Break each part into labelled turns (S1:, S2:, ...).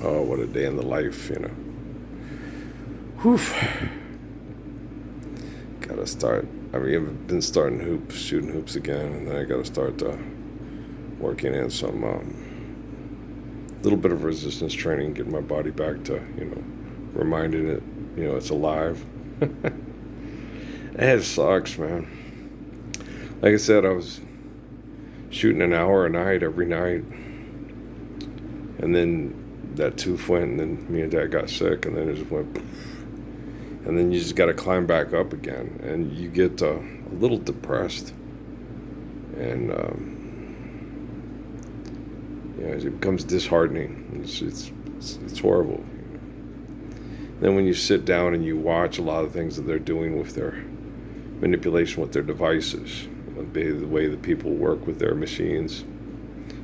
S1: Oh, what a day in the life, Whew. Gotta start. I mean, I've been starting shooting hoops again, and then I gotta start working in some little bit of resistance training, getting my body back to, reminding it, it's alive. It sucks, man. Like I said, I was shooting an hour a night every night, and then that tooth went, and then me and Dad got sick, and then it just went, and then you just got to climb back up again, and you get a little depressed, and it becomes disheartening. It's horrible. Then when you sit down and you watch a lot of things that they're doing with their manipulation with their devices, the way that people work with their machines.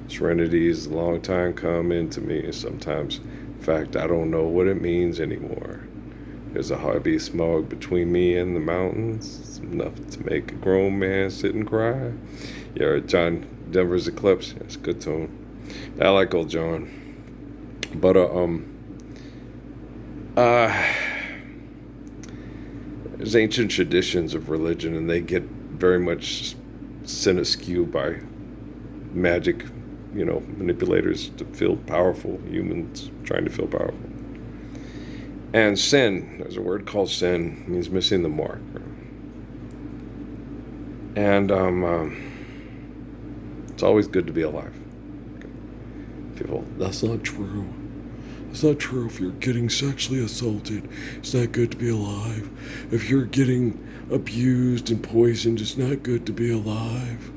S1: Serenity is a long time coming to me sometimes. In fact, I don't know what it means anymore. There's a heavy smog between me and the mountains. It's enough to make a grown man sit and cry. Yeah, John Denver's Eclipse. It's a good tune. I like old John. But there's ancient traditions of religion, and they get very much sent askew by magic, manipulators to feel powerful, humans trying to feel powerful. And sin, there's a word called sin, means missing the mark. And it's always good to be alive. People, that's not true. It's not true. If you're getting sexually assaulted, it's not good to be alive. If you're getting abused and poisoned, it's not good to be alive.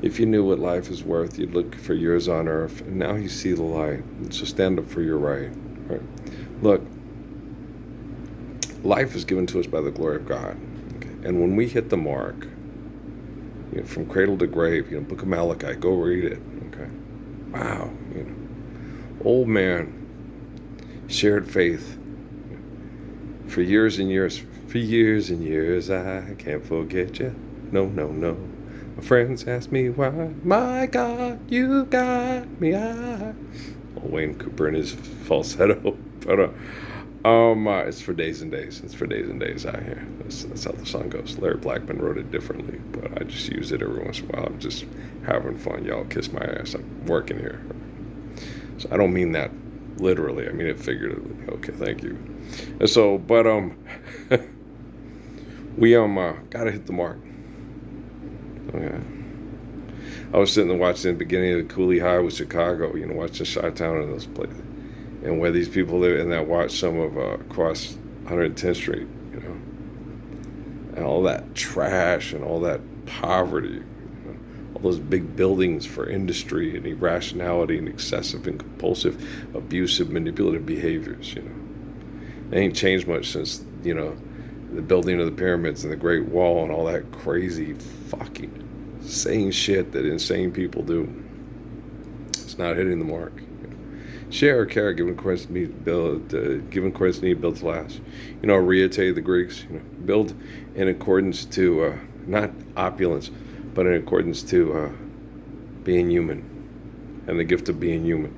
S1: If you knew what life is worth, you'd look for years on earth, and now you see the light. So stand up for your right. Look, life is given to us by the glory of God. Okay? And when we hit the mark, from cradle to grave, Book of Malachi, go read it. Okay? Wow, old man shared faith for years and years. For years and years, I can't forget you. No, no, no. My friends ask me why. My God, you got me. Old Wayne Cooper and his falsetto. But it's for days and days. It's for days and days out here. That's how the song goes. Larry Blackman wrote it differently, but I just use it every once in a while. I'm just having fun. Y'all kiss my ass. I'm working here. So I don't mean that literally. I mean it figuratively. Okay, thank you. And so, but we gotta hit the mark. Okay. I was sitting and watching the beginning of the Cooley High with Chicago. Watching Chi-Town and those places, and where these people live, and I watched some of across 110th Street. And all that trash and all that poverty. All those big buildings for industry and irrationality and excessive and compulsive, abusive, manipulative behaviors. They ain't changed much since the building of the pyramids and the Great Wall and all that crazy fucking insane shit that insane people do. It's not hitting the mark. Share or care, given Christ's need, build to last. Ariete, the Greeks, build in accordance to not opulence, but in accordance to being human and the gift of being human.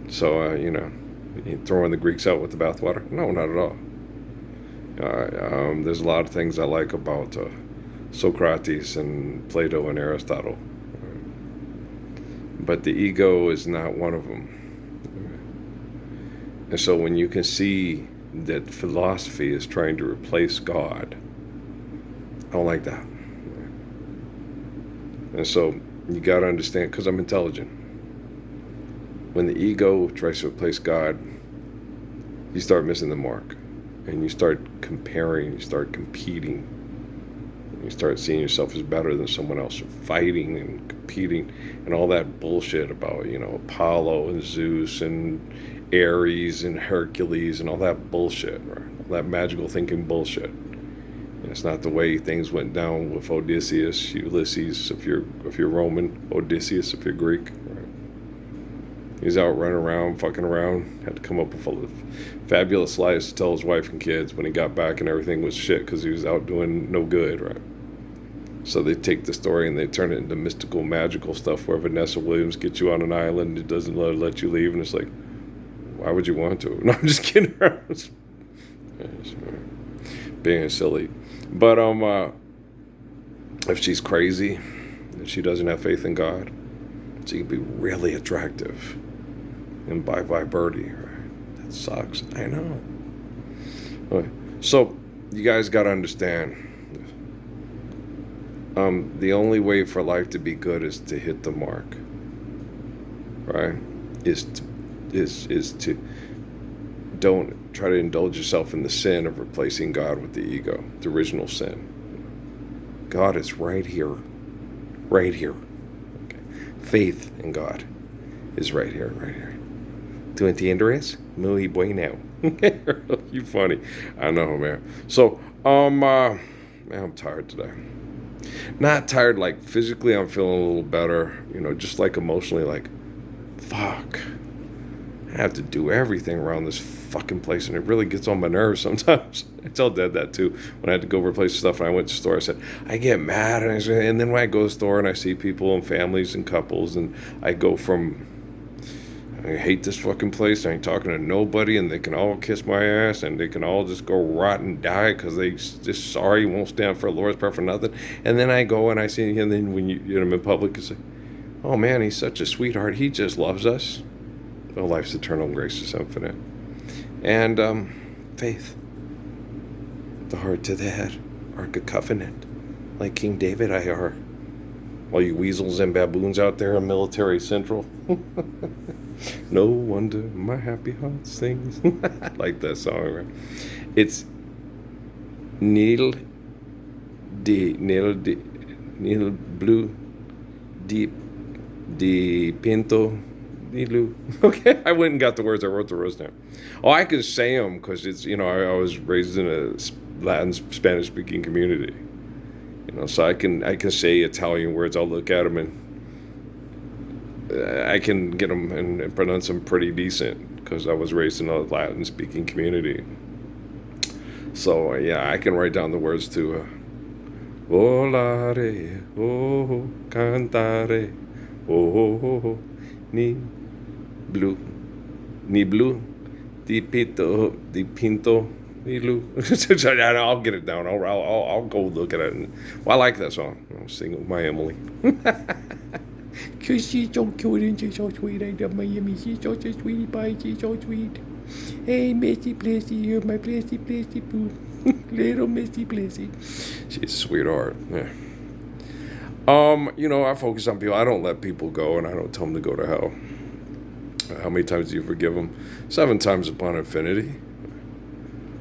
S1: Right? So, you throwing the Greeks out with the bathwater? No, not at all. There's a lot of things I like about Socrates and Plato and Aristotle. But the ego is not one of them. And so when you can see that philosophy is trying to replace God, I don't like that. And so you got to understand, because I'm intelligent. When the ego tries to replace God, you start missing the mark. And you start comparing, you start competing. You start seeing yourself as better than someone else, fighting and competing, and all that bullshit about, Apollo and Zeus and Ares and Hercules and all that bullshit, right? All that magical thinking bullshit. It's not the way things went down with Odysseus, Ulysses, if you're Roman, Odysseus, if you're Greek. Right? He's out running around, fucking around. Had to come up with a fabulous lies to tell his wife and kids when he got back, and everything was shit because he was out doing no good, right? So they take the story and they turn it into mystical, magical stuff where Vanessa Williams gets you on an island, it doesn't let you leave, and it's like, why would you want to? No, I'm just kidding around. Being silly. But if she's crazy, if she doesn't have faith in God, she can be really attractive. And bye birdie. Right? That sucks. I know. Okay. So you guys got to understand. The only way for life to be good is to hit the mark. Right? Is to don't try to indulge yourself in the sin of replacing God with the ego, the original sin. God is right here. Right here. Okay. Faith in God is right here, right here. ¿Tú entiendes? Muy bueno. You funny. I know, man. So, man, I'm tired today. Not tired like physically, I'm feeling a little better, just like emotionally, like, fuck. I have to do everything around this fucking place, and it really gets on my nerves sometimes. I tell Dad that too. When I had to go replace stuff and I went to the store, I said, I get mad, and then when I go to the store and I see people and families and couples, and I go from, I hate this fucking place, I ain't talking to nobody, and they can all kiss my ass, and they can all just go rot and die because they just sorry, won't stand for the Lord's prayer for nothing. And then I go and I see him, and then when I'm in public, it's like, oh man, he's such a sweetheart, he just loves us. Well, life's eternal, grace is infinite. And faith, the heart to the head, Ark of Covenant, like King David I are. All you weasels and baboons out there in Military Central. No wonder my happy heart sings. I like that song, right? It's Neil Blue de Pinto Nilu. Okay, I went and got the words. I wrote the words down. Oh, I can say them because it's, I was raised in a Latin, Spanish-speaking community. So I can say Italian words. I'll look at them and I can get them and pronounce them pretty decent because I was raised in a Latin-speaking community. So yeah, I can write down the words to volare, oh, cantare, oh, ni blue, di pinto. I'll get it down. I'll go look at it. I like that song. I'll sing it with my Emily. Cause she's so cute and she's so sweet. I love Miami. She's so sweet pie. She's so sweet. Hey, Missy Plessy, you're my Plessy boo. Little Missy Plessy. She's a sweetheart. Yeah. I focus on people. I don't let people go, and I don't tell them to go to hell. How many times do you forgive them? 7 times upon infinity.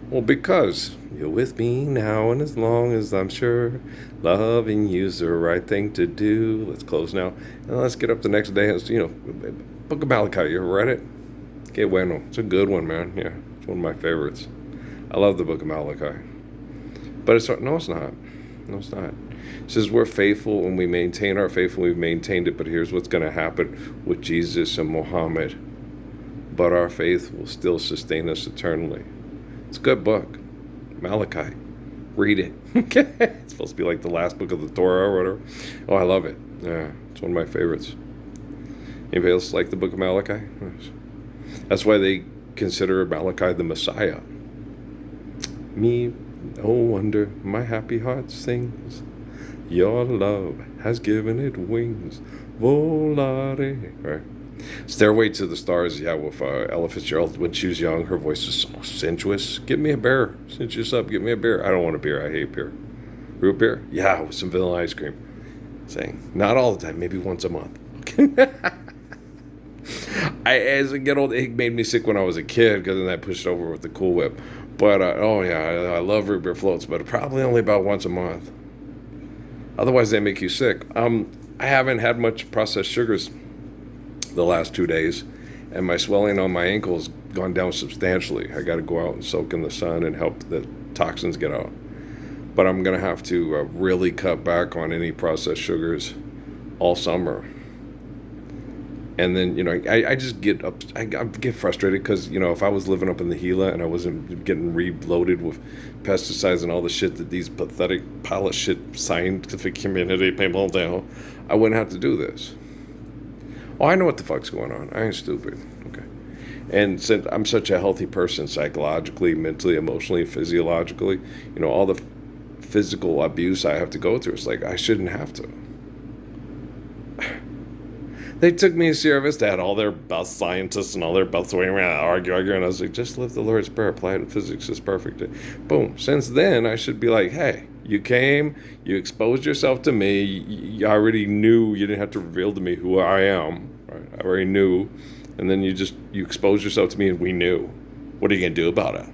S1: Well, because you're with me now, and as long as I'm sure loving you's the right thing to do. Let's close now. And let's get up the next day. Book of Malachi, you ever read it? Que bueno. It's a good one, man. Yeah, it's one of my favorites. I love the Book of Malachi. But it's not. No, it's not. It says we're faithful and we maintain our faith and we've maintained it, but here's what's going to happen with Jesus and Muhammad. But our faith will still sustain us eternally. It's a good book. Malachi. Read it. Okay. It's supposed to be like the last book of the Torah or whatever. Oh, I love it. Yeah, it's one of my favorites. Anybody else like the book of Malachi? That's why they consider Malachi the Messiah. Me, no wonder my happy heart sings. Your love has given it wings. Volare. Right. Stairway to the Stars, yeah, with Ella Fitzgerald. When she was young, her voice was so sensuous. Give me a beer. Sensuous up, give me a beer. I don't want a beer. I hate beer. Root beer? Yeah, with some vanilla ice cream. Saying, not all the time, maybe once a month. As I get old, it made me sick when I was a kid because then I pushed over with the Cool Whip. But, I love root beer floats, but probably only about once a month. Otherwise, they make you sick. I haven't had much processed sugars the last 2 days, and my swelling on my ankles gone down substantially. I got to go out and soak in the sun and help the toxins get out. But I'm going to have to really cut back on any processed sugars all summer. And then, I just get up, I get frustrated because, if I was living up in the Gila and I wasn't getting reloaded with pesticides and all the shit that these pathetic pile of shit scientific community people do, I wouldn't have to do this. Oh, I know what the fuck's going on. I ain't stupid. Okay. And since I'm such a healthy person psychologically, mentally, emotionally, physiologically, all the physical abuse I have to go through, it's like I shouldn't have to. They took me serious. They had all their best scientists and all their best way around argue, and I was like, just live the Lord's Prayer. Applied physics is perfect. Boom. Since then, I should be like, hey, you came, you exposed yourself to me. You already knew. You didn't have to reveal to me who I am. Right? I already knew. And then you exposed yourself to me, and we knew. What are you gonna do about it?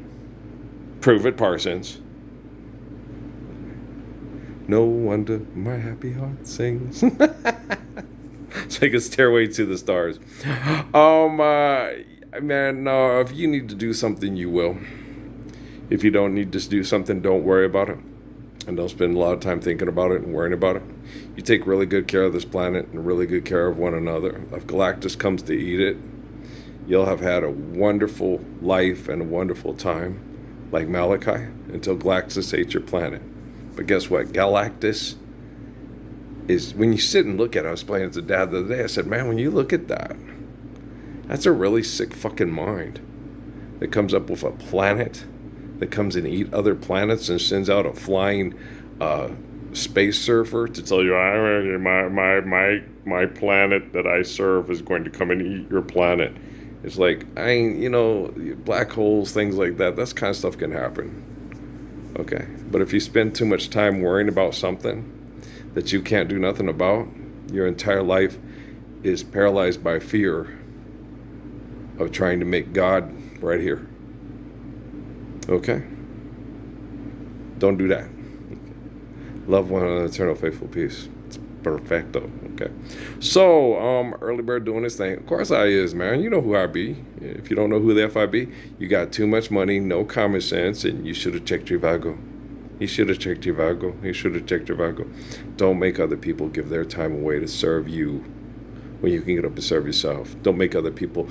S1: Prove it, Parsons. No wonder my happy heart sings. It's like a stairway to the stars. Man, no, if you need to do something, you will. If you don't need to do something, don't worry about it. And don't spend a lot of time thinking about it and worrying about it. You take really good care of this planet and really good care of one another. If Galactus comes to eat it, you'll have had a wonderful life and a wonderful time, like Malachi, until Galactus ate your planet. But guess what? Galactus is, when you sit and look at it, I was playing with the dad the other day, I said, man, when you look at that, that's a really sick fucking mind that comes up with a planet that comes and eat other planets and sends out a flying space surfer to tell you, my planet that I serve is going to come and eat your planet. It's like, black holes, things like that, that's kind of stuff can happen. Okay. But if you spend too much time worrying about something that you can't do nothing about, your entire life is paralyzed by fear of trying to make God right here. Okay? Don't do that. Love one another, eternal faithful peace. It's perfecto. Okay? So, early bird doing his thing. Of course I is, man. You know who I be. If you don't know who the F I be, you got too much money, no common sense, and you should have checked your Vago. He should have checked your Vago. He should have checked your Vago. Don't make other people give their time away to serve you when you can get up and serve yourself. Don't make other people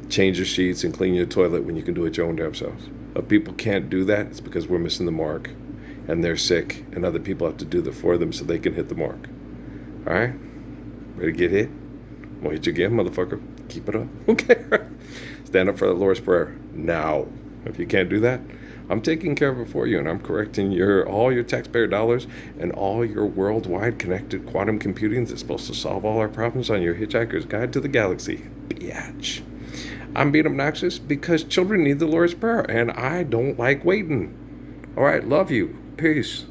S1: change your sheets and clean your toilet when you can do it your own damn self. If people can't do that, it's because we're missing the mark. And they're sick, and other people have to do that for them so they can hit the mark. All right? Ready to get hit? I'm gonna hit you again, motherfucker. Keep it up. Okay? Stand up for the Lord's Prayer now. If you can't do that, I'm taking care of it for you, and I'm correcting all your taxpayer dollars and all your worldwide connected quantum computing that's supposed to solve all our problems on your Hitchhiker's Guide to the Galaxy. Biatch. I'm being obnoxious because children need the Lord's Prayer, and I don't like waiting. All right, love you. Peace.